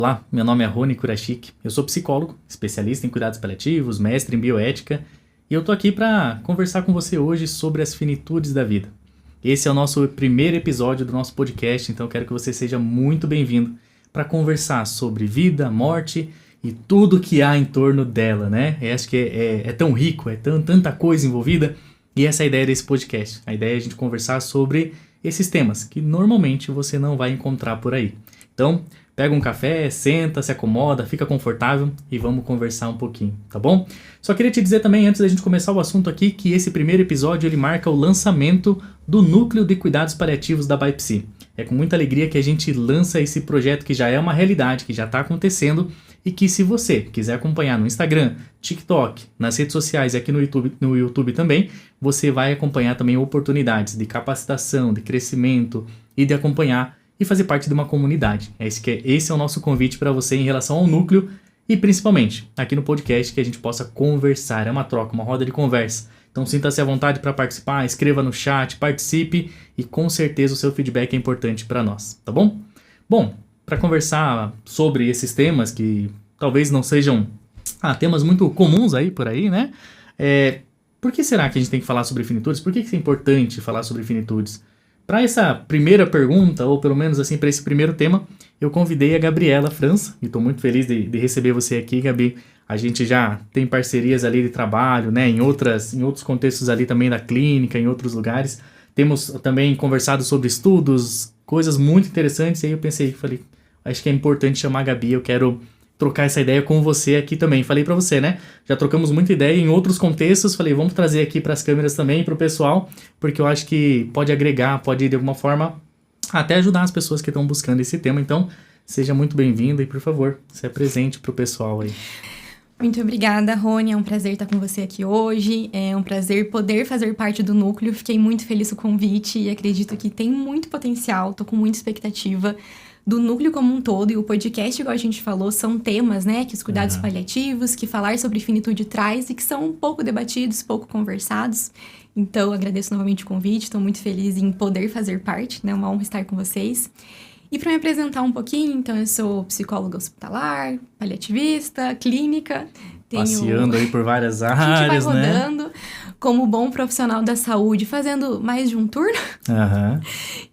Olá, meu nome é Rony Kurashiki, eu sou psicólogo, especialista em cuidados paliativos, mestre em bioética, e eu tô aqui para conversar com você hoje sobre as finitudes da vida. Esse é o nosso primeiro episódio do nosso podcast, então eu quero que você seja muito bem-vindo para conversar sobre vida, morte e tudo que há em torno dela, né? Eu acho que é tão rico, tanta coisa envolvida, e essa é a ideia desse podcast. A ideia é a gente conversar sobre esses temas que normalmente você não vai encontrar por aí. Então, pega um café, senta, se acomoda, fica confortável e vamos conversar um pouquinho, tá bom? Só queria te dizer também, antes da gente começar o assunto aqui, que esse primeiro episódio ele marca o lançamento do Núcleo de Cuidados Paliativos da ByPsi. É com muita alegria que a gente lança esse projeto que já é uma realidade, que já está acontecendo e que se você quiser acompanhar no Instagram, TikTok, nas redes sociais e aqui no YouTube também, você vai acompanhar também oportunidades de capacitação, de crescimento e de acompanhar e fazer parte de uma comunidade. Esse é o nosso convite para você em relação ao núcleo e principalmente aqui no podcast que a gente possa conversar. É uma troca, uma roda de conversa. Então sinta-se à vontade para participar, escreva no chat, participe e com certeza o seu feedback é importante para nós, tá bom? Bom, para conversar sobre esses temas que talvez não sejam temas muito comuns aí por aí, né? Por que será que a gente tem que falar sobre finitudes? Por que é importante falar sobre finitudes? Para essa primeira pergunta, ou pelo menos assim, para esse primeiro tema, eu convidei a Gabriela França, e estou muito feliz de receber você aqui, Gabi. A gente já tem parcerias ali de trabalho, né, em outros contextos ali também da clínica, em outros lugares. Temos também conversado sobre estudos, coisas muito interessantes, e aí eu falei, acho que é importante chamar a Gabi, eu quero trocar essa ideia com você aqui também. Falei pra você, né? Já trocamos muita ideia em outros contextos. Falei, vamos trazer aqui pras câmeras também, pro pessoal, porque eu acho que pode agregar, pode de alguma forma até ajudar as pessoas que estão buscando esse tema. Então, seja muito bem-vindo e, por favor, se apresente pro pessoal aí. Muito obrigada, Rony. É um prazer estar com você aqui hoje. É um prazer poder fazer parte do núcleo. Fiquei muito feliz com o convite e acredito que tem muito potencial. Tô com muita expectativa do núcleo como um todo, e o podcast, igual a gente falou, são temas, né, que os cuidados paliativos, que falar sobre finitude traz e que são pouco debatidos, pouco conversados. Então, agradeço novamente o convite, estou muito feliz em poder fazer parte, né, uma honra estar com vocês. E para me apresentar um pouquinho, então, eu sou psicóloga hospitalar, paliativista, clínica. Passeando aí por várias áreas, a gente vai né? rodando como bom profissional da saúde, fazendo mais de um turno.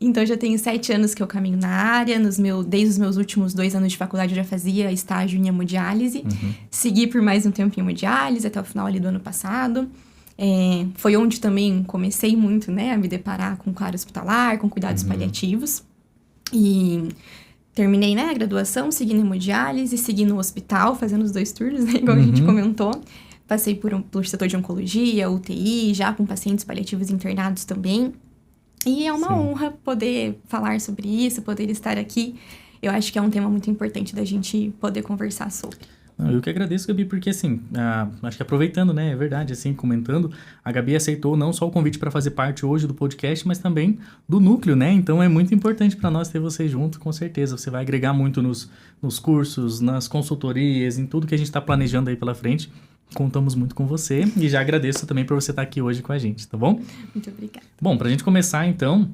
Então, já tenho 7 anos que eu caminho na área. Desde os meus últimos 2 anos de faculdade, eu já fazia estágio em hemodiálise. Segui por mais um tempo em hemodiálise, até o final ali do ano passado. Foi onde também comecei muito, né, a me deparar com área hospitalar, com cuidados paliativos. E terminei, né, a graduação, segui na hemodiálise, segui no hospital, fazendo os 2 turnos, né, igual a gente comentou. Passei por setor de oncologia, UTI, já com pacientes paliativos internados também. E é uma honra poder falar sobre isso, poder estar aqui. Eu acho que é um tema muito importante da gente poder conversar sobre. Eu que agradeço, Gabi, porque assim, acho que aproveitando, né, é verdade, assim, comentando, a Gabi aceitou não só o convite para fazer parte hoje do podcast, mas também do núcleo, né, então é muito importante para nós ter você junto, com certeza, você vai agregar muito nos cursos, nas consultorias, em tudo que a gente está planejando aí pela frente. Contamos muito com você e já agradeço também por você estar aqui hoje com a gente, tá bom? Muito obrigada. Bom, pra gente começar então,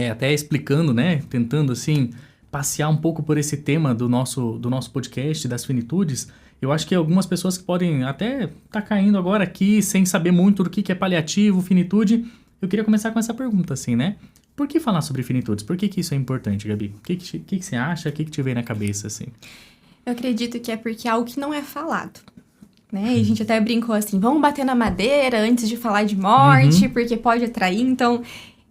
até explicando, né, tentando assim passear um pouco por esse tema do nosso podcast, das finitudes, eu acho que algumas pessoas que podem até estar caindo agora aqui sem saber muito do que é paliativo, finitude, eu queria começar com essa pergunta assim, né? Por que falar sobre finitudes? Por que isso é importante, Gabi? O que você acha? O que te vem na cabeça, assim? Eu acredito que é porque é algo que não é falado. Né? E a gente até brincou assim, vamos bater na madeira antes de falar de morte, porque pode atrair, então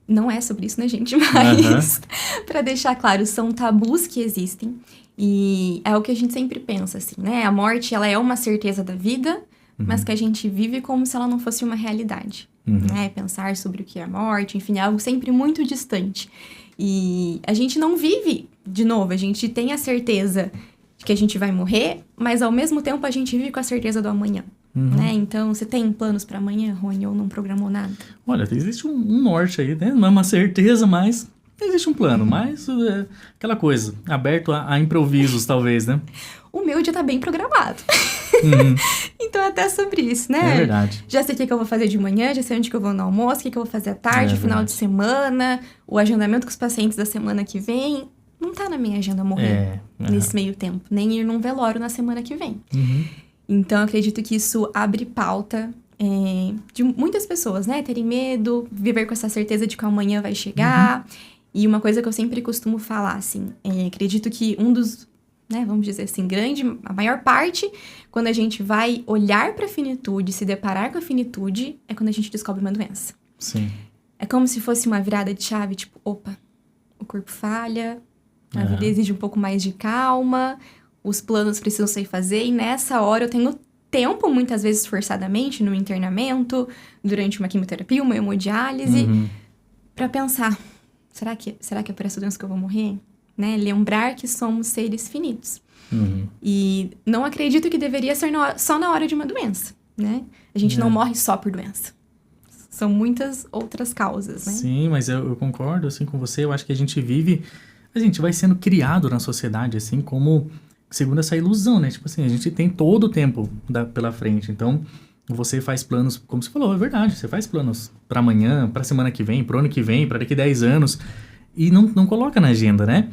não é sobre isso, né, gente? Mas, para deixar claro, são tabus que existem e é o que a gente sempre pensa, assim, né? A morte, ela é uma certeza da vida, mas que a gente vive como se ela não fosse uma realidade, né? Pensar sobre o que é a morte, enfim, é algo sempre muito distante. E a gente não vive, de novo, a gente tem a certeza de que a gente vai morrer, mas ao mesmo tempo a gente vive com a certeza do amanhã, né? Então, você tem planos para amanhã, Rony, ou não programou nada? Olha, existe um norte aí, né? Não é uma certeza, mas existe um plano, mas aquela coisa, aberto a improvisos, talvez, né? O meu dia tá bem programado. Então, é até sobre isso, né? É verdade. Já sei o que eu vou fazer de manhã, já sei onde que eu vou no almoço, o que eu vou fazer à tarde, final de semana, o agendamento com os pacientes da semana que vem. não tá na minha agenda morrer nesse meio tempo. Nem ir num velório na semana que vem. Então, eu acredito que isso abre pauta de muitas pessoas, né? Terem medo, viver com essa certeza de que o amanhã vai chegar. E uma coisa que eu sempre costumo falar, assim, acredito que um dos, né, vamos dizer assim, a maior parte, quando a gente vai olhar para a finitude, se deparar com a finitude, é quando a gente descobre uma doença. Sim. É como se fosse uma virada de chave, tipo, opa, o corpo falha, a vida exige um pouco mais de calma, os planos precisam se fazer, e nessa hora eu tenho tempo, muitas vezes forçadamente, no internamento, durante uma quimioterapia, uma hemodiálise, para pensar, será que é por essa doença que eu vou morrer? Né? Lembrar que somos seres finitos. E não acredito que deveria ser só na hora de uma doença, né? A gente não morre só por doença. São muitas outras causas, né? Sim, mas eu concordo, assim, com você. Eu acho que a gente vai sendo criado na sociedade, assim, como segundo essa ilusão, né? Tipo assim, a gente tem todo o tempo pela frente. Então, você faz planos, como você falou, é verdade. Você faz planos pra amanhã, pra semana que vem, pro ano que vem, pra daqui 10 anos. E não coloca na agenda, né?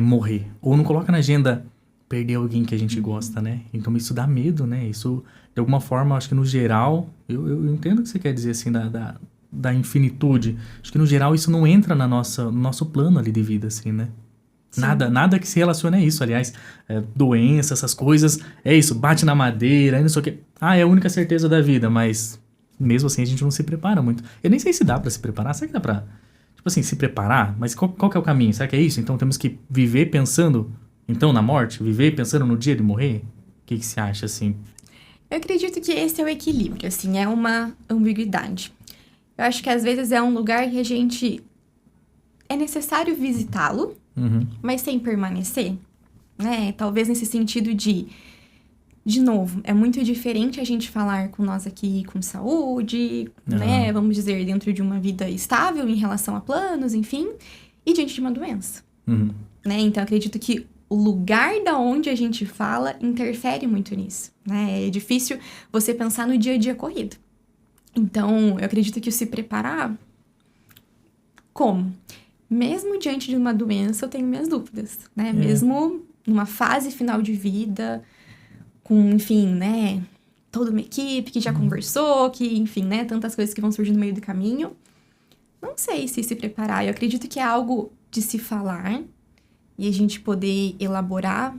Morrer. Ou não coloca na agenda perder alguém que a gente gosta, né? Então, isso dá medo, né? Isso, de alguma forma, acho que no geral... Eu entendo o que você quer dizer, assim, da infinitude. Acho que, no geral, isso não entra no nosso plano ali de vida, assim, né? Nada que se relacione a isso, aliás. Doença, essas coisas. É isso, bate na madeira, não sei o quê. É a única certeza da vida, mas... Mesmo assim, a gente não se prepara muito. Eu nem sei se dá pra se preparar. Será que dá pra... Tipo assim, se preparar? Mas qual que é o caminho? Será que é isso? Então, temos que viver pensando... Então, na morte? Viver pensando no dia de morrer? O que você acha, assim? Eu acredito que esse é o equilíbrio, assim, é uma ambiguidade. Eu acho que às vezes é um lugar que a gente... É necessário visitá-lo, mas sem permanecer, né? Talvez nesse sentido de novo, é muito diferente a gente falar com nós aqui com saúde, né? Vamos dizer, dentro de uma vida estável em relação a planos, enfim, e diante de uma doença, né? Então, acredito que o lugar da onde a gente fala interfere muito nisso, né? É difícil você pensar no dia a dia corrido. Então, eu acredito que o se preparar... Como? Mesmo diante de uma doença, eu tenho minhas dúvidas, né? Mesmo numa fase final de vida, com, enfim, né? Toda uma equipe que já conversou, que, enfim, né? Tantas coisas que vão surgir no meio do caminho. Não sei se preparar. Eu acredito que é algo de se falar... E a gente poder elaborar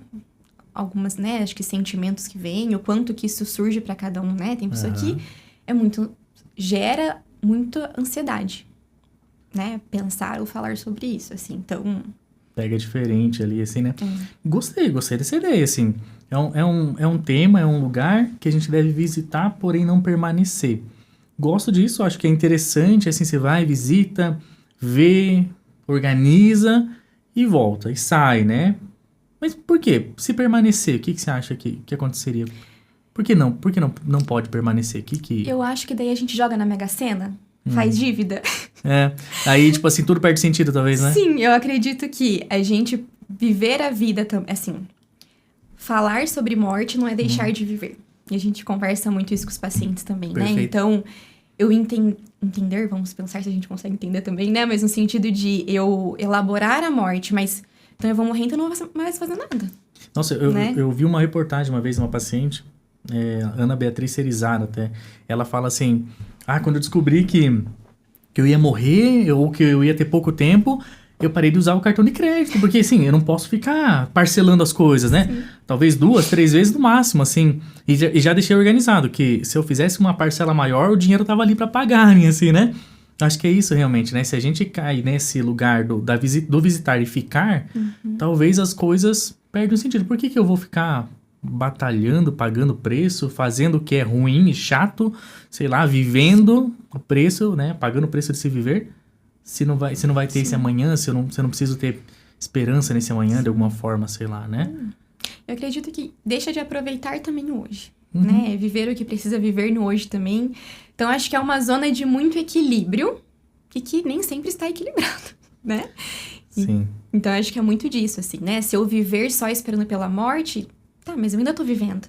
algumas, né, acho que sentimentos que vêm, o quanto que isso surge para cada um, né? Tem pessoa que gera muita ansiedade, né? Pensar ou falar sobre isso, assim, então... Pega diferente ali, assim, né? Gostei dessa ideia, assim. É um tema, é um lugar que a gente deve visitar, porém não permanecer. Gosto disso, acho que é interessante, assim, você vai, visita, vê, organiza... E volta, e sai, né? Mas por quê? Se permanecer, o que você acha que aconteceria? Por que não? Por que não pode permanecer? Eu acho que daí a gente joga na Mega Sena, faz dívida. Aí, tipo assim, tudo perde sentido, talvez, né? Sim, eu acredito que a gente viver a vida, assim, falar sobre morte não é deixar de viver. E a gente conversa muito isso com os pacientes também, Perfeito. Né? Então... Eu entender, vamos pensar se a gente consegue entender também, né? Mas no sentido de eu elaborar a morte, mas... Então eu vou morrer, então eu não vou mais fazer nada. Nossa, eu vi uma reportagem uma vez de uma paciente, Ana Beatriz Cerizara até. Ela fala assim, quando eu descobri que eu ia morrer, ou que eu ia ter pouco tempo... Eu parei de usar o cartão de crédito, porque, assim, eu não posso ficar parcelando as coisas, né? Sim. Talvez 2, 3 vezes no máximo, assim. E já deixei organizado, que se eu fizesse uma parcela maior, o dinheiro tava ali pra pagarem, assim, né? Acho que é isso, realmente, né? Se a gente cai nesse lugar do visitar e ficar, talvez as coisas perdem o sentido. Por que eu vou ficar batalhando, pagando preço, fazendo o que é ruim e chato, sei lá, vivendo o preço, né? Pagando o preço de se viver... Se não vai ter esse amanhã, se eu não preciso ter esperança nesse amanhã de alguma forma, sei lá, né? Eu acredito que deixa de aproveitar também o hoje, né? Viver o que precisa viver no hoje também. Então, acho que é uma zona de muito equilíbrio e que nem sempre está equilibrado, né? Sim. Então, acho que é muito disso, assim, né? Se eu viver só esperando pela morte, tá, mas eu ainda tô vivendo.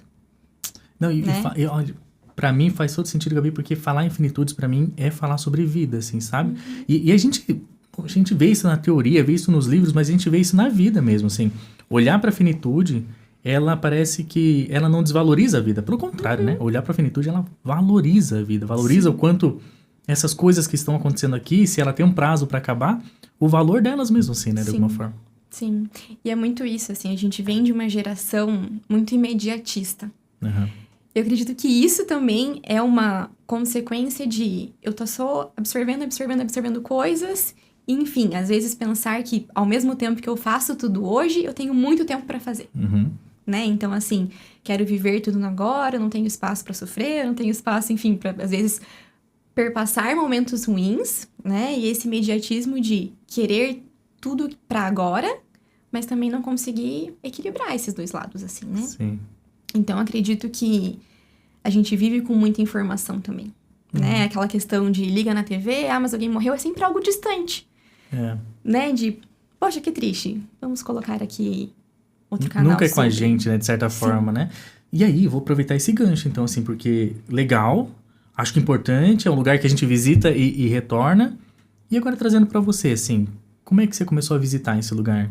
Não, né? Olha... Pra mim faz todo sentido, Gabi, porque falar em finitudes pra mim é falar sobre vida, assim, sabe? E a gente a gente vê isso na teoria, vê isso nos livros, mas a gente vê isso na vida mesmo, assim. Olhar para a finitude, ela parece que ela não desvaloriza a vida. Pelo contrário, né? Olhar para a finitude, ela valoriza a vida. Valoriza o quanto essas coisas que estão acontecendo aqui, se ela tem um prazo para acabar, o valor delas mesmo, assim, né? De alguma forma. Sim. E é muito isso, assim. A gente vem de uma geração muito imediatista. Uhum. Eu acredito que isso também é uma consequência de... Eu tô só absorvendo coisas... Enfim, às vezes pensar que ao mesmo tempo que eu faço tudo hoje, eu tenho muito tempo para fazer. Uhum. Né? Então, assim, quero viver tudo no agora, não tenho espaço para sofrer, não tenho espaço, enfim, para às vezes perpassar momentos ruins, né? E esse imediatismo de querer tudo para agora, mas também não conseguir equilibrar esses dois lados, assim, né? Sim. Então, acredito que a gente vive com muita informação também, né? Aquela questão de liga na TV, mas alguém morreu, é sempre algo distante. Né? De, poxa, que triste. Vamos colocar aqui outro canal. Nunca é com a gente, né? De certa forma, né? E aí, vou aproveitar esse gancho, então, assim, porque legal, acho que importante, é um lugar que a gente visita e retorna. E agora, trazendo pra você, assim, como é que você começou a visitar esse lugar?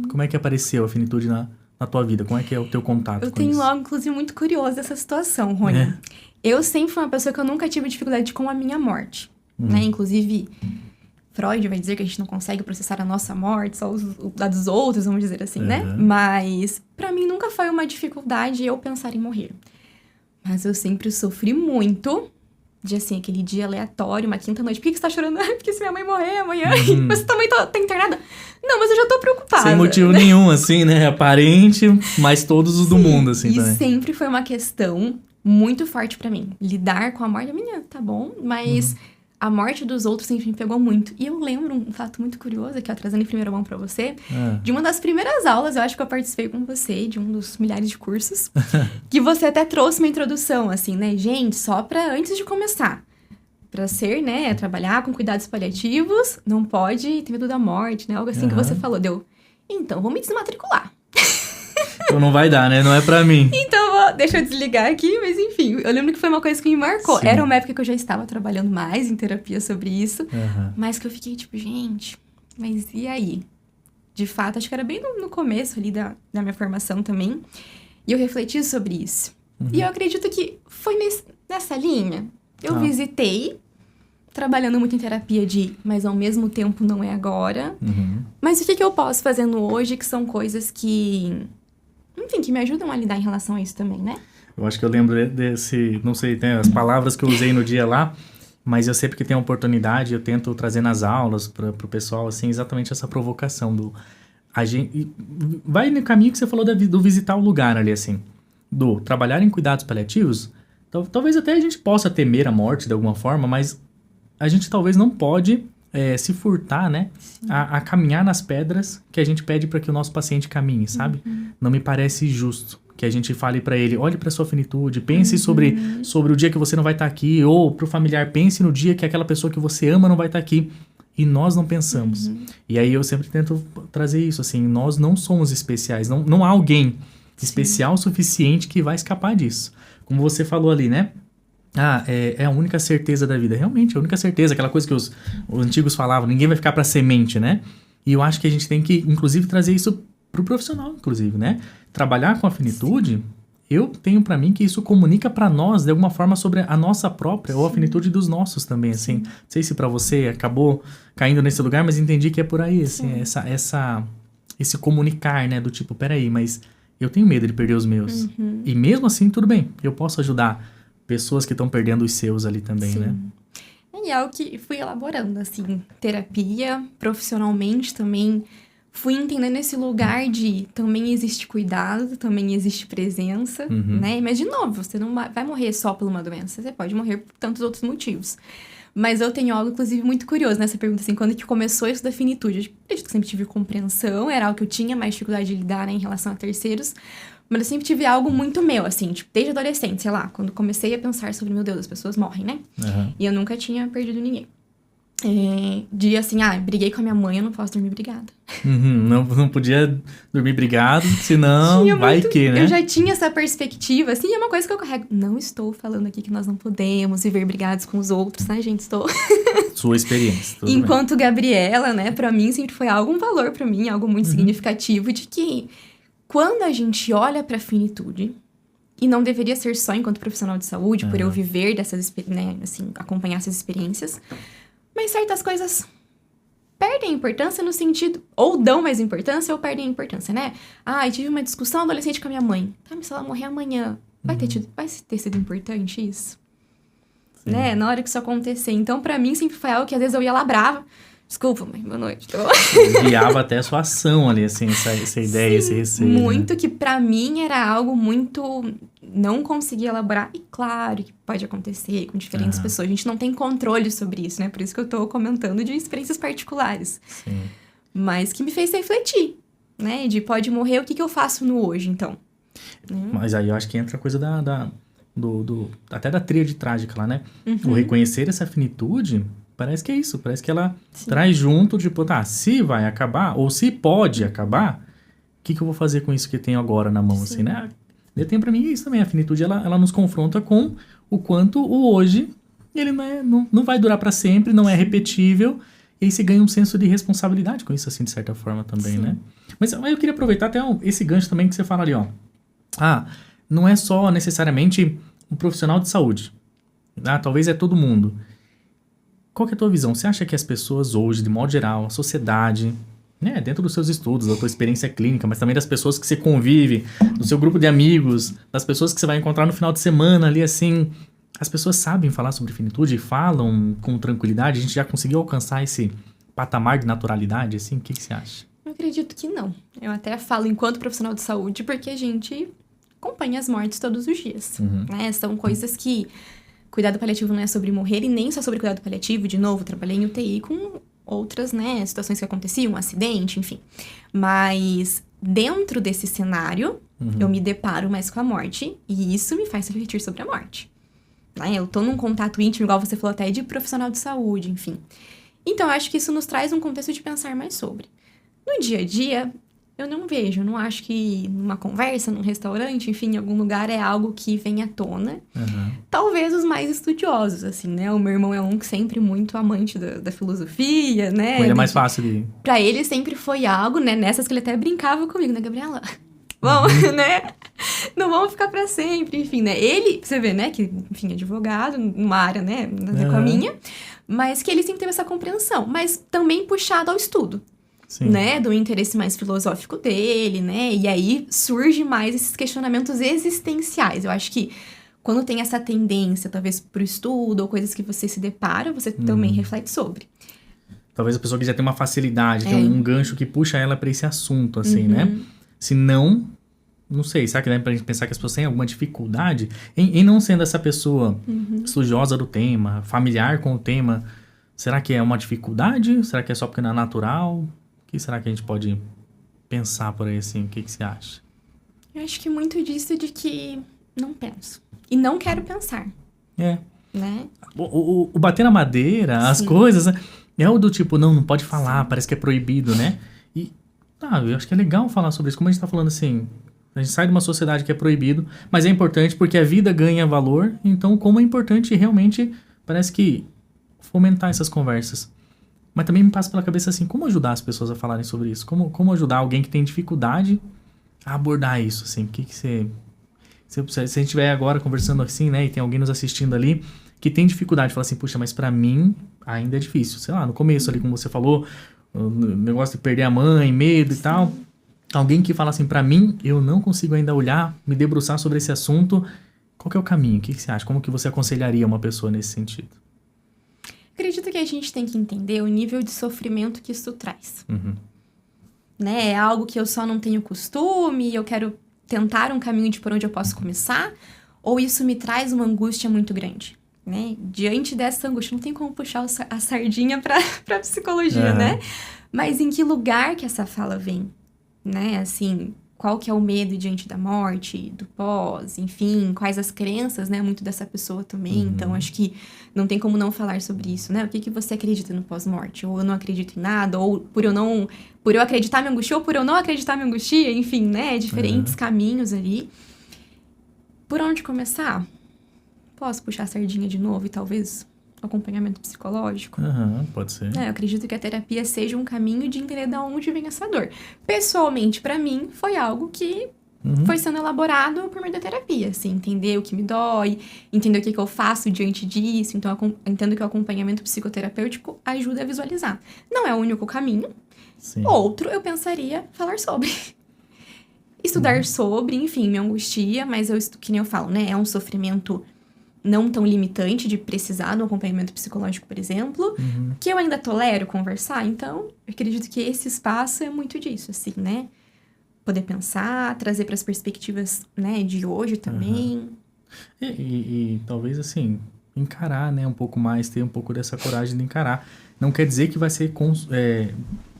Como é que apareceu a finitude na tua vida? Como é que é o teu contato com isso? Eu tenho algo, inclusive, muito curioso dessa situação, Rony. Eu sempre fui uma pessoa que eu nunca tive dificuldade com a minha morte, né? Inclusive... Freud vai dizer que a gente não consegue processar a nossa morte, só a dos outros, vamos dizer assim, né? Mas, pra mim, nunca foi uma dificuldade eu pensar em morrer. Mas eu sempre sofri muito de, assim, aquele dia aleatório, uma quinta-noite. Por que você tá chorando? Porque se minha mãe morrer amanhã, você também tá internada? Não, mas eu já tô preocupada. Sem motivo nenhum, assim, né? Aparente, mas todos os do mundo, assim, também. E sempre foi uma questão muito forte pra mim. Lidar com a morte da menina, tá bom, mas... A morte dos outros sempre me pegou muito. E eu lembro um fato muito curioso, aqui, ó, trazendo em primeira mão pra você, de uma das primeiras aulas, eu acho que eu participei com você, de um dos milhares de cursos, que você até trouxe uma introdução, assim, né? Gente, só pra antes de começar. Pra ser, né, trabalhar com cuidados paliativos, não pode ter medo da morte, né? Algo assim que você falou. Deu, então, vou me desmatricular. Então não vai dar, né? Não é pra mim. Então, deixa eu desligar aqui, mas enfim. Eu lembro que foi uma coisa que me marcou. Era uma época que eu já estava trabalhando mais em terapia sobre isso. Mas que eu fiquei tipo, gente, mas e aí? De fato, acho que era bem no começo ali da minha formação também. E eu refleti sobre isso. E eu acredito que foi nessa linha. Eu visitei, trabalhando muito em terapia mas ao mesmo tempo não é agora. Mas o que eu posso fazendo hoje, que são coisas que... Enfim, que me ajudam a lidar em relação a isso também, né? Eu acho que eu lembro desse... Não sei, tem as palavras que eu usei no dia lá, mas eu sempre que tenho a oportunidade, eu tento trazer nas aulas pro pessoal, assim, exatamente essa provocação do... A gente, vai no caminho que você falou do visitar o lugar ali, assim. Do trabalhar em cuidados paliativos, talvez até a gente possa temer a morte de alguma forma, mas a gente talvez não pode... se furtar, né? A caminhar nas pedras que a gente pede para que o nosso paciente caminhe, sabe? Não me parece justo que a gente fale para ele, olhe para sua finitude, pense sobre o dia que você não vai estar aqui, ou pro familiar, pense no dia que aquela pessoa que você ama não vai estar aqui. E nós não pensamos. E aí eu sempre tento trazer isso, assim, nós não somos especiais, não há alguém especial o suficiente que vai escapar disso. Como você falou ali, né? É a única certeza da vida. Realmente, a única certeza. Aquela coisa que os antigos falavam, ninguém vai ficar pra semente, né? E eu acho que a gente tem que, inclusive, trazer isso pro profissional, inclusive, né? Trabalhar com a finitude, eu tenho pra mim que isso comunica pra nós, de alguma forma, sobre a nossa própria, ou a finitude dos nossos também, assim. Não sei se pra você acabou caindo nesse lugar, mas entendi que é por aí, assim, esse comunicar, né? Do tipo, peraí, mas eu tenho medo de perder os meus. E mesmo assim, tudo bem, eu posso ajudar pessoas que estão perdendo os seus ali também, né? E é o que fui elaborando, assim, terapia, profissionalmente também, fui entendendo esse lugar de também existe cuidado, também existe presença, né? Mas, de novo, você não vai morrer só por uma doença, você pode morrer por tantos outros motivos. Mas eu tenho algo, inclusive, muito curioso nessa pergunta, assim, quando que começou isso da finitude? Eu acredito que sempre tive compreensão, era algo que eu tinha mais dificuldade de lidar, né, em relação a terceiros, mas eu sempre tive algo muito meu, assim, tipo, desde adolescente, sei lá, quando comecei a pensar sobre, meu Deus, as pessoas morrem, né? E eu nunca tinha perdido ninguém. De assim, briguei com a minha mãe, eu não posso dormir brigada. Não podia dormir brigado, senão que, né? Eu já tinha essa perspectiva, assim, é uma coisa que eu carrego. Não estou falando aqui que nós não podemos viver brigados com os outros, né, gente? Estou... Sua experiência. Enquanto Gabriela, né, pra mim sempre foi um valor pra mim, algo muito significativo, de que quando a gente olha pra finitude, e não deveria ser só enquanto profissional de saúde, por eu viver dessas, né, assim, acompanhar essas experiências, mas certas coisas perdem importância no sentido... Ou dão mais importância ou perdem importância, né? Eu tive uma discussão adolescente com a minha mãe. Mas se ela morrer amanhã, vai ter sido importante isso? Né? Na hora que isso acontecer. Então, pra mim, sempre foi algo que às vezes eu ia lá brava. Desculpa, mãe, boa noite. Guiava até a sua ação ali, assim, essa ideia, esse receio. Muito, né? Que pra mim era algo muito... Não conseguia elaborar. E claro que pode acontecer com diferentes pessoas. A gente não tem controle sobre isso, né? Por isso que eu tô comentando de experiências particulares. Sim. Mas que me fez refletir, né? De pode morrer, o que eu faço no hoje, então? Mas aí eu acho que entra a coisa até da tríade trágica lá, né? O reconhecer essa finitude... Parece que é isso, parece que ela traz junto, tipo, se vai acabar, ou se pode acabar, o que eu vou fazer com isso que eu tenho agora na mão, assim, né? E tem pra mim isso também, a finitude, ela nos confronta com o quanto o hoje, ele não vai durar pra sempre, não é repetível, e aí você ganha um senso de responsabilidade com isso, assim, de certa forma também, né? Mas eu queria aproveitar até esse gancho também que você fala ali, ó. Não é só necessariamente um profissional de saúde, talvez é todo mundo. Qual que é a tua visão? Você acha que as pessoas hoje, de modo geral, a sociedade, né, dentro dos seus estudos, da tua experiência clínica, mas também das pessoas que você convive, do seu grupo de amigos, das pessoas que você vai encontrar no final de semana ali, assim, as pessoas sabem falar sobre finitude e falam com tranquilidade? A gente já conseguiu alcançar esse patamar de naturalidade, assim? O que você acha? Eu acredito que não. Eu até falo enquanto profissional de saúde, porque a gente acompanha as mortes todos os dias, né? São coisas que... Cuidado paliativo não é sobre morrer e nem só sobre cuidado paliativo. De novo, trabalhei em UTI com outras, né, situações que aconteciam, um acidente, enfim. Mas dentro desse cenário, eu me deparo mais com a morte e isso me faz refletir sobre a morte. Né? Eu tô num contato íntimo, igual você falou até, de profissional de saúde, enfim. Então, eu acho que isso nos traz um contexto de pensar mais sobre. No dia a dia... Eu não acho que numa conversa, num restaurante, enfim, em algum lugar é algo que vem à tona. Talvez os mais estudiosos, assim, né? O meu irmão é que sempre muito amante da filosofia, né? Ele é mais fácil de... Pra ele sempre foi algo, né? Nessas que ele até brincava comigo, né, Gabriela? Bom, né? Não vamos ficar pra sempre, enfim, né? Ele, você vê, né? Que, enfim, advogado, numa área, né? Com a minha. Mas que ele sempre teve essa compreensão. Mas também puxado ao estudo. Sim. Né, do interesse mais filosófico dele, né, e aí surge mais esses questionamentos existenciais. Eu acho que quando tem essa tendência, talvez pro estudo ou coisas que você se depara, você também reflete sobre. Talvez a pessoa que já tem uma facilidade, tem um gancho que puxa ela pra esse assunto, assim, né? Se não sei, será que dá pra gente pensar que as pessoas têm alguma dificuldade em não sendo essa pessoa estudiosa do tema, familiar com o tema? Será que é uma dificuldade? Será que é só porque não é natural? O que será que a gente pode pensar por aí, assim? O que você acha? Eu acho que muito disso de que não penso. E não quero pensar. Né? O bater na madeira, as coisas, né? É o do tipo, não pode falar, parece que é proibido, né? E, eu acho que é legal falar sobre isso. Como a gente tá falando assim, a gente sai de uma sociedade que é proibido, mas é importante porque a vida ganha valor. Então, como é importante realmente, parece que fomentar essas conversas. Mas também me passa pela cabeça assim, como ajudar as pessoas a falarem sobre isso? Como ajudar alguém que tem dificuldade a abordar isso, assim? O que você... Se a gente estiver agora conversando assim, né, e tem alguém nos assistindo ali que tem dificuldade, fala assim, puxa, mas pra mim ainda é difícil. Sei lá, no começo ali, como você falou, o negócio de perder a mãe, medo e tal. Alguém que fala assim, pra mim, eu não consigo ainda olhar, me debruçar sobre esse assunto. Qual que é o caminho? O que você acha? Como que você aconselharia uma pessoa nesse sentido? Acredito que a gente tem que entender o nível de sofrimento que isso traz. Né? É algo que eu só não tenho costume, eu quero tentar um caminho de por onde eu posso começar, ou isso me traz uma angústia muito grande, né? Diante dessa angústia, não tem como puxar a sardinha pra psicologia, né? Mas em que lugar que essa fala vem, né? Assim, qual que é o medo diante da morte, do pós, enfim, quais as crenças, né, muito dessa pessoa também. Então, acho que não tem como não falar sobre isso, né? O que você acredita no pós-morte? Ou eu não acredito em nada, ou por eu acreditar me angustia, ou por eu não acreditar me angustia, enfim, né? Diferentes caminhos ali. Por onde começar? Posso puxar a sardinha de novo e talvez acompanhamento psicológico? Pode ser. Eu acredito que a terapia seja um caminho de entender de onde vem essa dor. Pessoalmente, pra mim, foi algo que foi sendo elaborado por meio da terapia, assim, entender o que me dói, entender o que eu faço diante disso. Então, eu entendo que o acompanhamento psicoterapêutico ajuda a visualizar. Não é o único caminho. Sim. Outro, eu pensaria falar sobre. Estudar sobre, enfim, me angustia, mas que nem eu falo, né? É um sofrimento não tão limitante de precisar do acompanhamento psicológico, por exemplo, que eu ainda tolero conversar. Então, eu acredito que esse espaço é muito disso, assim, né? Poder pensar, trazer para as perspectivas, né, de hoje também. E talvez, assim, encarar, né, um pouco mais, ter um pouco dessa coragem de encarar. Não quer dizer que vai ser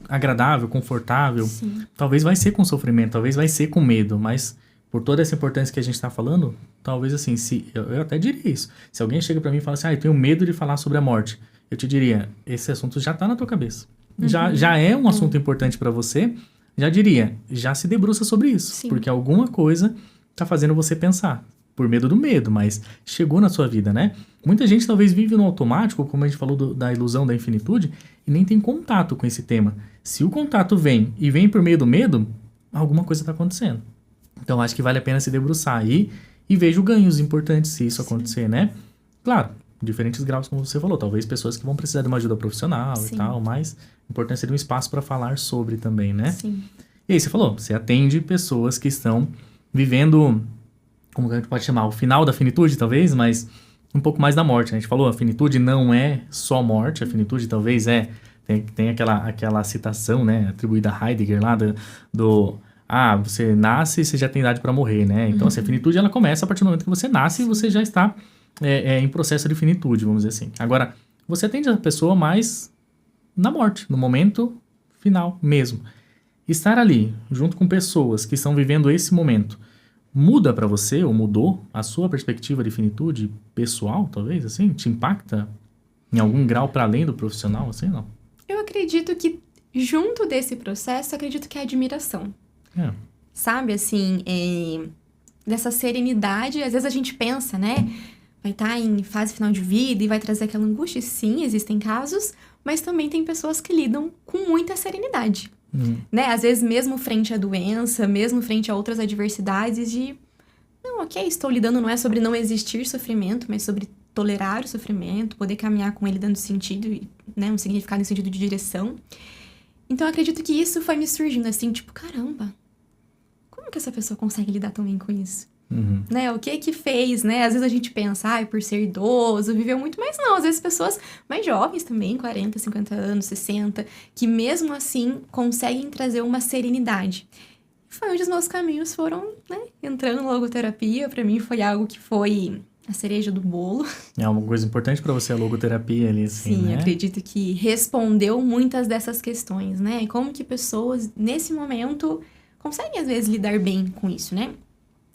agradável, confortável. Sim. Talvez vai ser com sofrimento, talvez vai ser com medo, mas por toda essa importância que a gente está falando, talvez assim, eu até diria isso. Se alguém chega para mim e fala assim, eu tenho medo de falar sobre a morte, eu te diria, esse assunto já tá na tua cabeça. Já é um assunto importante para você, já diria, já se debruça sobre isso. Sim. Porque alguma coisa tá fazendo você pensar. Por medo do medo, mas chegou na sua vida, né? Muita gente talvez vive no automático, como a gente falou da ilusão da infinitude, e nem tem contato com esse tema. Se o contato vem por meio do medo, alguma coisa tá acontecendo. Então, acho que vale a pena se debruçar aí e vejo ganhos importantes se isso acontecer, né? Claro, diferentes graus, como você falou. Talvez pessoas que vão precisar de uma ajuda profissional e tal, mas a importância de um espaço para falar sobre também, né? Sim. E aí, você falou, você atende pessoas que estão vivendo, como a gente pode chamar, o final da finitude, talvez, mas um pouco mais da morte, né? A gente falou, a finitude não é só morte, a finitude talvez tem aquela citação, né, atribuída a Heidegger lá você nasce e você já tem idade para morrer, né? Então, assim, a finitude, ela começa a partir do momento que você nasce e você já está em processo de finitude, vamos dizer assim. Agora, você atende a pessoa mais na morte, no momento final mesmo. Estar ali, junto com pessoas que estão vivendo esse momento, muda para você, ou mudou, a sua perspectiva de finitude pessoal, talvez, assim? Te impacta em algum grau para além do profissional, assim, não? Eu acredito que, junto desse processo, acredito que é admiração. Sabe, assim, dessa serenidade, às vezes a gente pensa, né, vai estar em fase final de vida e vai trazer aquela angústia. Sim, existem casos, mas também tem pessoas que lidam com muita serenidade, né, às vezes mesmo frente à doença, mesmo frente a outras adversidades não, ok, estou lidando, não é sobre não existir sofrimento, mas sobre tolerar o sofrimento, poder caminhar com ele dando sentido, né, um significado em sentido de direção. Então, eu acredito que isso foi me surgindo assim, tipo, caramba, como que essa pessoa consegue lidar tão bem com isso? Né? O que fez, né? Às vezes a gente pensa, por ser idoso, viveu muito, mas não. Às vezes pessoas mais jovens também, 40, 50 anos, 60, que mesmo assim conseguem trazer uma serenidade. Foi onde os meus caminhos foram, né? Entrando na logoterapia, pra mim foi algo que foi a cereja do bolo. É uma coisa importante pra você a logoterapia ali, assim, Sim, né? acredito que respondeu muitas dessas questões, né? E como que pessoas, nesse momento, conseguem, às vezes, lidar bem com isso, né?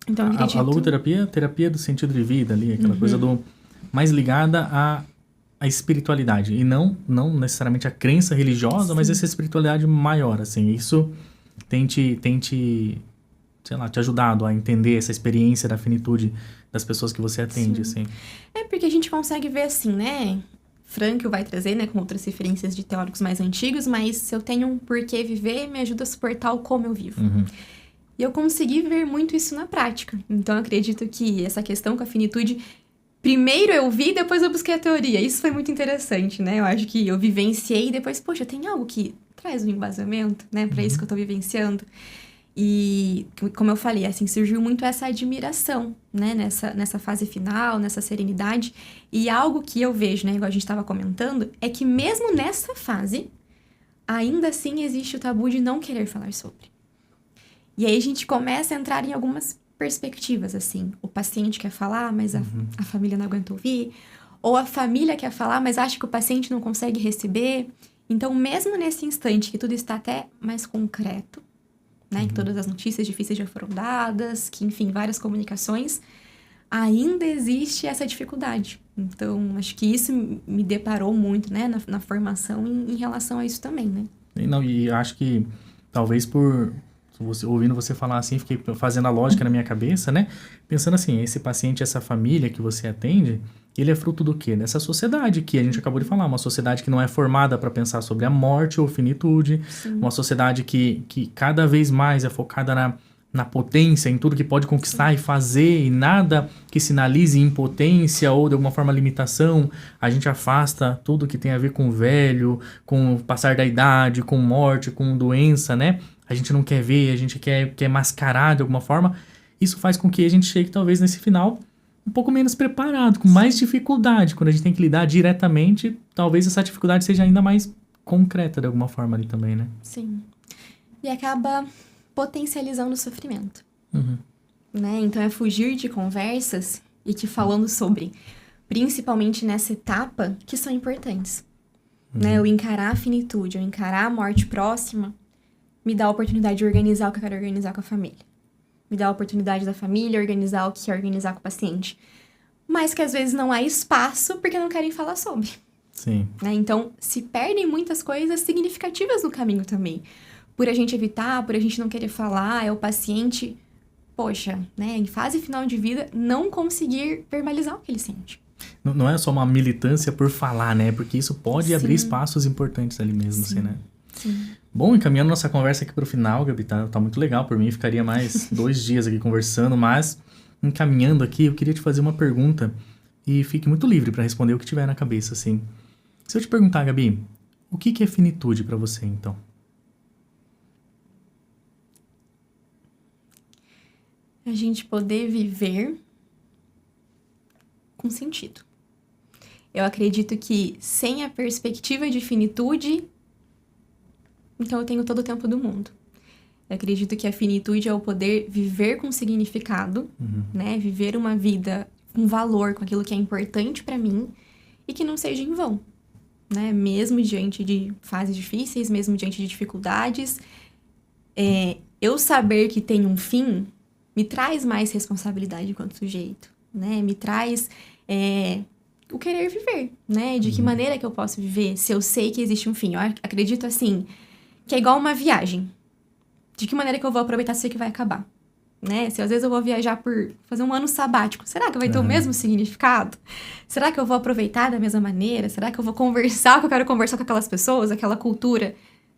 Então, acredito... A logoterapia, terapia do sentido de vida ali, aquela coisa mais ligada à espiritualidade. E não necessariamente a crença religiosa, mas essa espiritualidade maior, assim. Isso tem te ajudado a entender essa experiência da finitude das pessoas que você atende, assim. É porque a gente consegue ver assim, né? Frankl vai trazer, né, com outras referências de teóricos mais antigos, mas se eu tenho um porquê viver, me ajuda a suportar o como eu vivo. E eu consegui ver muito isso na prática. Então, eu acredito que essa questão com a finitude, primeiro eu vi, depois eu busquei a teoria. Isso foi muito interessante, né? Eu acho que eu vivenciei e depois, poxa, tem algo que traz um embasamento, né, para isso que eu tô vivenciando. E, como eu falei, assim, surgiu muito essa admiração, né, nessa fase final, nessa serenidade. E algo que eu vejo, né, igual a gente estava comentando, é que mesmo nessa fase, ainda assim existe o tabu de não querer falar sobre. E aí a gente começa a entrar em algumas perspectivas, assim. O paciente quer falar, mas a família não aguenta ouvir. Ou a família quer falar, mas acha que o paciente não consegue receber. Então, mesmo nesse instante que tudo está até mais concreto, né? Que todas as notícias difíceis já foram dadas, que, enfim, várias comunicações, ainda existe essa dificuldade. Então, acho que isso me deparou muito, né? Na formação em relação a isso também, né? E acho que, talvez ouvindo você falar assim, fiquei fazendo a lógica na minha cabeça, né? Pensando assim, esse paciente, essa família que você atende, ele é fruto do quê? Dessa sociedade que a gente acabou de falar, uma sociedade que não é formada para pensar sobre a morte ou finitude, uma sociedade que cada vez mais é focada na potência, em tudo que pode conquistar e fazer, e nada que sinalize impotência ou de alguma forma limitação. A gente afasta tudo que tem a ver com o velho, com o passar da idade, com morte, com doença, né? A gente não quer ver, a gente quer mascarar de alguma forma. Isso faz com que a gente chegue talvez nesse final um pouco menos preparado, com mais dificuldade. Quando a gente tem que lidar diretamente, talvez essa dificuldade seja ainda mais concreta de alguma forma ali também, né? Sim. E acaba potencializando o sofrimento. Né? Então, é fugir de conversas e que falando sobre, principalmente nessa etapa, que são importantes. Né? Eu encarar a finitude, eu encarar a morte próxima, me dá a oportunidade de organizar o que eu quero organizar com a família. Me dá a oportunidade da família organizar o que quer organizar com o paciente. Mas que às vezes não há espaço porque não querem falar sobre. Sim. Né? Então, se perdem muitas coisas significativas no caminho também. Por a gente evitar, por a gente não querer falar, é o paciente, poxa, né, em fase final de vida, não conseguir verbalizar o que ele sente. Não é só uma militância por falar, né? Porque isso pode abrir espaços importantes ali mesmo, assim, né? Sim. Bom, encaminhando nossa conversa aqui para o final, Gabi, tá muito legal. Por mim, ficaria mais 2 dias aqui conversando, mas encaminhando aqui, eu queria te fazer uma pergunta e fique muito livre para responder o que tiver na cabeça, assim. Se eu te perguntar, Gabi, o que é finitude para você, então? A gente poder viver com sentido. Eu acredito que sem a perspectiva de finitude, então eu tenho todo o tempo do mundo. Eu acredito que a finitude é o poder viver com significado, né? Viver uma vida com valor, com aquilo que é importante para mim e que não seja em vão, né? Mesmo diante de fases difíceis, mesmo diante de dificuldades, eu saber que tem um fim me traz mais responsabilidade enquanto sujeito, né? Me traz o querer viver, né? De que maneira que eu posso viver se eu sei que existe um fim. Eu acredito, assim, que é igual uma viagem. De que maneira que eu vou aproveitar se eu sei que vai acabar, né? Se às vezes eu vou viajar por fazer um ano sabático, será que vai ter o mesmo significado? Será que eu vou aproveitar da mesma maneira? Será que eu vou conversar que eu quero conversar com aquelas pessoas, aquela cultura?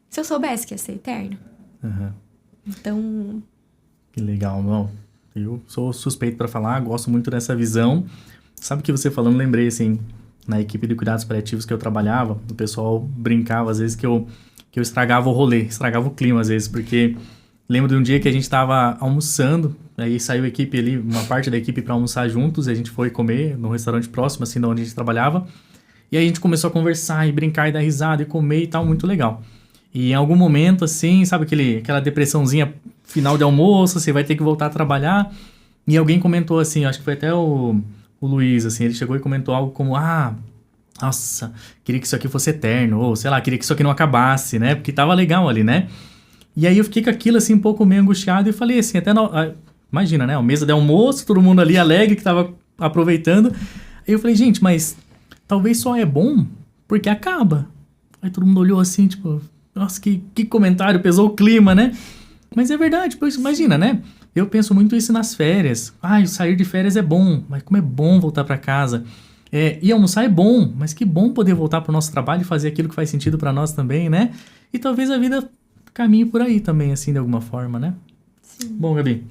Se eu soubesse que ia ser eterno. Então... Que legal, não. Eu sou suspeito para falar, gosto muito dessa visão. Sabe que você falando, lembrei, assim, na equipe de cuidados paliativos que eu trabalhava, o pessoal brincava, às vezes, que eu estragava o rolê, estragava o clima, às vezes, porque lembro de um dia que a gente estava almoçando, aí saiu a equipe ali, uma parte da equipe para almoçar juntos, e a gente foi comer num restaurante próximo, assim, de onde a gente trabalhava, e aí a gente começou a conversar e brincar e dar risada e comer e tal, muito legal. E em algum momento, assim, sabe aquela depressãozinha final de almoço, você vai ter que voltar a trabalhar, e alguém comentou assim, acho que foi até o Luiz, assim, ele chegou e comentou algo como, nossa, queria que isso aqui fosse eterno, ou sei lá, queria que isso aqui não acabasse, né, porque tava legal ali, né. E aí eu fiquei com aquilo, assim, um pouco meio angustiado e falei assim, imagina, né, a mesa de almoço, todo mundo ali alegre que tava aproveitando. Aí eu falei, gente, mas talvez só é bom porque acaba. Aí todo mundo olhou assim, tipo, nossa, que comentário, pesou o clima, né. Mas é verdade, pois imagina, né? Eu penso muito isso nas férias. Sair de férias é bom, mas como é bom voltar para casa. E almoçar é bom, mas que bom poder voltar para o nosso trabalho e fazer aquilo que faz sentido para nós também, né? E talvez a vida caminhe por aí também, assim, de alguma forma, né? Sim. Bom, Gabi,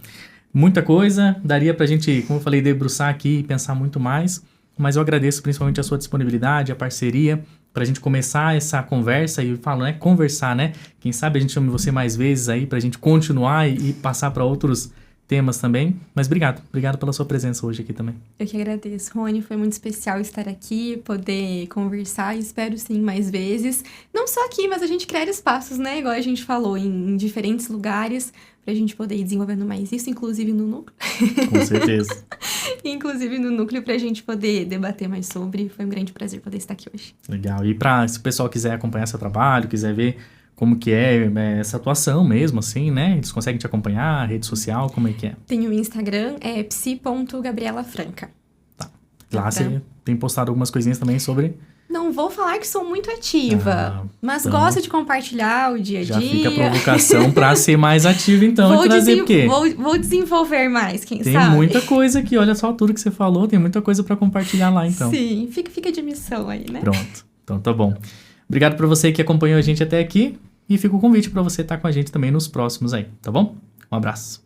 muita coisa. Daria pra gente, como eu falei, debruçar aqui e pensar muito mais. Mas eu agradeço principalmente a sua disponibilidade, a parceria, pra gente começar essa conversa e falo, né? Conversar, né? Quem sabe a gente chame você mais vezes aí pra gente continuar e passar para outros temas também. Mas obrigado pela sua presença hoje aqui também. Eu que agradeço, Rony. Foi muito especial estar aqui, poder conversar e espero sim mais vezes. Não só aqui, mas a gente criar espaços, né? Igual a gente falou, em diferentes lugares, pra gente poder ir desenvolvendo mais isso, inclusive no núcleo. Com certeza. Inclusive no núcleo, pra gente poder debater mais sobre. Foi um grande prazer poder estar aqui hoje. Legal. E se o pessoal quiser acompanhar seu trabalho, quiser ver como que é essa atuação mesmo, assim, né? Eles conseguem te acompanhar, rede social, como é que é? Tem o Instagram, é psi.gabrielafranca. Tá. Lá você tem postado algumas coisinhas também sobre... Não vou falar que sou muito ativa, mas então, gosto de compartilhar o dia a dia. Já fica a provocação pra ser mais ativo, então, e trazer o quê? Vou desenvolver mais, quem sabe? Tem muita coisa aqui, olha só tudo que você falou, tem muita coisa pra compartilhar lá, então. Sim, fica de missão aí, né? Pronto, então tá bom. Obrigado pra você que acompanhou a gente até aqui, e fica o convite pra você estar com a gente também nos próximos aí, tá bom? Um abraço.